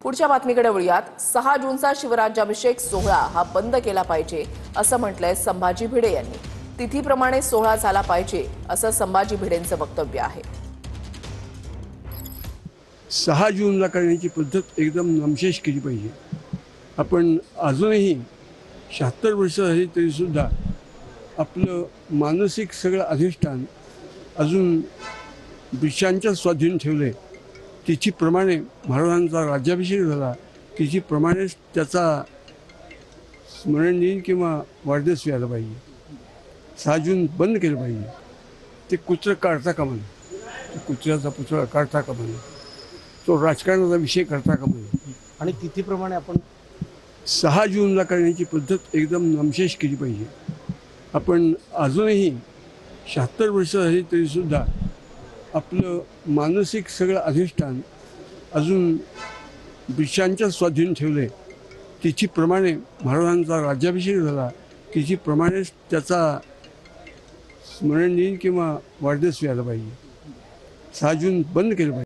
पुढच्या बातमीकडे वळूयात। 6 जूनचा शिवराज्याभिषेक सोहळा हा बंद केला पाहिजे असं म्हटलंय संभाजी भिडे यांनी। तिथीप्रमाणे सोहळा झाला पाहिजे असं संभाजी भिडेंचं वक्तव्य आहे। 6 जूनला करण्याची पद्धत एकदम नामशेष केली पाहिजे। आपण अजूनही 76 वर्ष झाली तरी सुद्धा आपलं मानसिक सगळं अधिष्ठान अजून ब्रिटिशांच्या स्वाधीन ठेवले। तिथीप्रमाणे महाराजांचा राज्याभिषेक झाला, तिथीप्रमाणेच त्याचा स्मरण दिन किंवा वाढदिवस व्हायला पाहिजे। 6 जून बंद केलं पाहिजे। ते कुत्र काढता कामा नये, कुत्र्याचा पुतळा काढता कामा नये, तो राजकारणाचा विषय करता कामा नये। आणि तिथीप्रमाणे आपण 6 जूनला करण्याची पद्धत एकदम नामशेष केली पाहिजे। आपण अजूनही 76 वर्ष झाली तरी सुद्धा आपलं मानसिक सगळं अधिष्ठान अजून ब्रिटिशांच्या स्वाधीन ठेवले। तिथीप्रमाणे महाराजांचा राज्याभिषेक झाला, तिथीप्रमाणेच त्याचा स्मरण दिन किंवा वाढदिवस व्हायला पाहिजे। 6 जून बंद केलं पाहिजे।